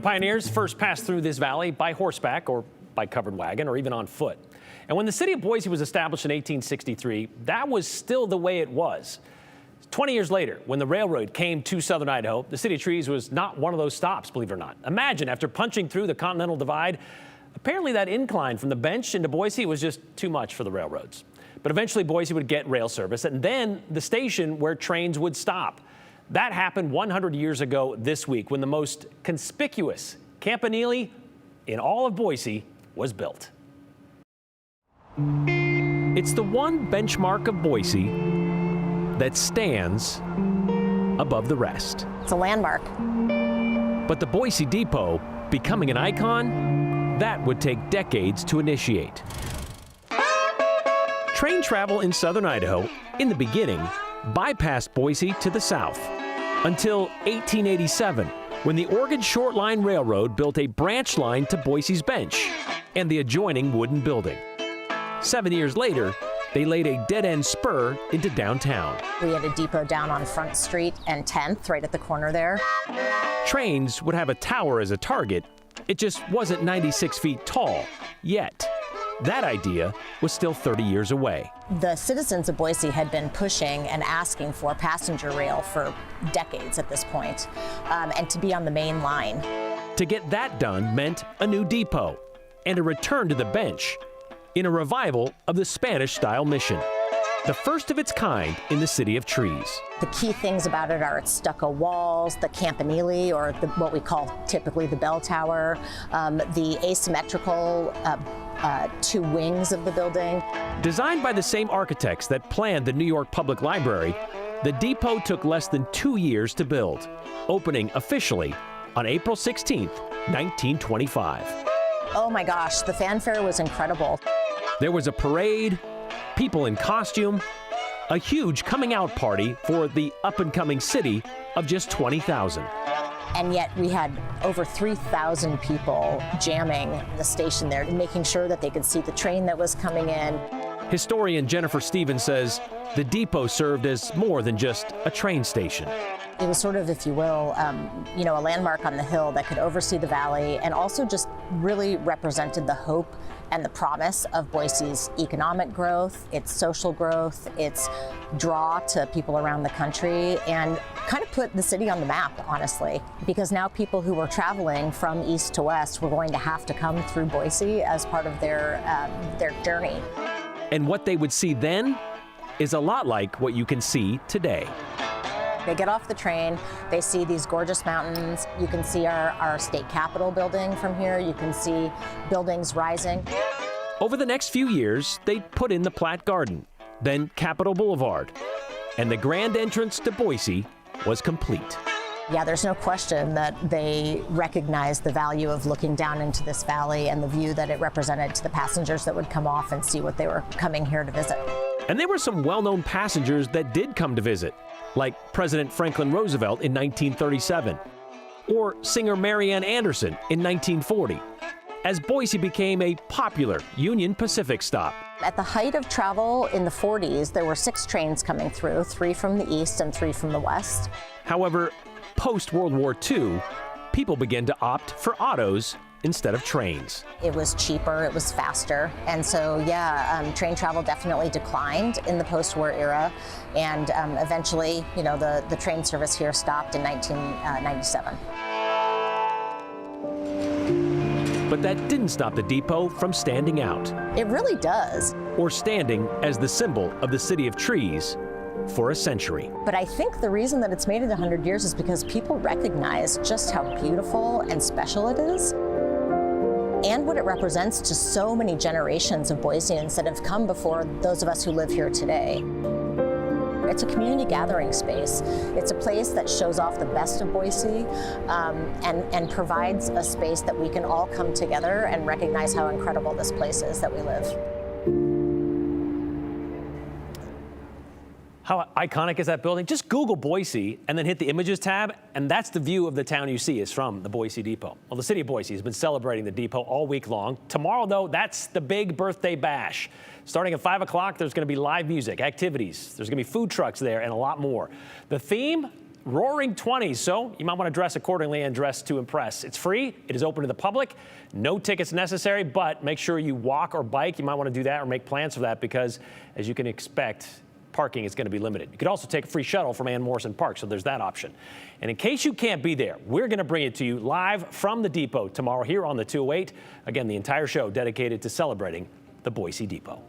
Pioneers first passed through this valley by horseback or by covered wagon or even on foot. And when the city of Boise was established in 1863, that was still the way it was. 20 years later, when the railroad came to southern Idaho, the City of Trees was not one of those stops, believe it or not. Imagine, after punching through the Continental Divide, apparently that incline from the bench into Boise was just too much for the railroads. But eventually Boise would get rail service and then the station where trains would stop. That happened 100 years ago this week when the most conspicuous campanile in all of Boise was built. It's the one benchmark of Boise that stands above the rest. It's a landmark. But the Boise Depot becoming an icon, that would take decades to initiate. Train travel in southern Idaho, in the beginning, bypassed Boise to the south until 1887, when the Oregon Short Line Railroad built a branch line to Boise's bench and the adjoining wooden building. 7 years later, they laid a dead-end spur into downtown. We had a depot down on Front Street and 10th, right at the corner there. Trains would have a tower as a target. It just wasn't 96 feet tall yet. That idea was still 30 years away. The citizens of Boise had been pushing and asking for passenger rail for decades at this point, and to be on the main line. To get that done meant a new depot and a return to the bench in a revival of the Spanish-style mission, the first of its kind in the City of Trees. The key things about it are its stucco walls, the campanile, or what we call typically the bell tower, the asymmetrical two wings of the building. Designed by the same architects that planned the New York Public Library, the depot took less than 2 years to build, opening officially on April 16, 1925. Oh my gosh, the fanfare was incredible. There was a parade, people in costume, a huge coming out party for the up-and-coming city of just 20,000. And yet we had over 3,000 people jamming the station there, making sure that they could see the train that was coming in. Historian Jennifer Stevens says the depot served as more than just a train station. It was sort of, if you will, a landmark on the hill that could oversee the valley and also just really represented the hope and the promise of Boise's economic growth, its social growth, its draw to people around the country, and kind of put the city on the map, honestly, because now people who were traveling from east to west were going to have to come through Boise as part of their journey. And what they would see then is a lot like what you can see today. They get off the train, they see these gorgeous mountains. You can see our state capitol building from here. You can see buildings rising. Over the next few years, they put in the Platte Garden, then Capitol Boulevard, and the grand entrance to Boise was complete. Yeah, there's no question that they recognized the value of looking down into this valley and the view that it represented to the passengers that would come off and see what they were coming here to visit. And there were some well-known passengers that did come to visit, like President Franklin Roosevelt in 1937, or singer Marianne Anderson in 1940, as Boise became a popular Union Pacific stop. At the height of travel in the 40s, there were 6 trains coming through, 3 from the east and 3 from the west. However, post-World War II, people began to opt for autos instead of trains. It was cheaper, it was faster, and so train travel definitely declined in the post-war era, and eventually, the train service here stopped in 1997. But that didn't stop the depot from standing out. It really does. Or standing as the symbol of the City of Trees for a century. But I think the reason that it's made it 100 years is because people recognize just how beautiful and special it is, and what it represents to so many generations of Boiseans that have come before those of us who live here today. It's a community gathering space. It's a place that shows off the best of Boise and provides a space that we can all come together and recognize how incredible this place is that we live. How iconic is that building? Just Google Boise and then hit the Images tab, and that's the view of the town you see is from the Boise Depot. Well, the city of Boise has been celebrating the depot all week long. Tomorrow, though, that's the big birthday bash. Starting at 5 o'clock, there's going to be live music, activities. There's going to be food trucks there and a lot more. The theme, roaring 20s, so you might want to dress accordingly and dress to impress. It's free. It is open to the public. No tickets necessary, but make sure you walk or bike. You might want to do that or make plans for that because, as you can expect, parking is going to be limited. You could also take a free shuttle from Ann Morrison Park, so there's that option. And in case you can't be there, we're going to bring it to you live from the Depot tomorrow here on the 208. Again, the entire show dedicated to celebrating the Boise Depot.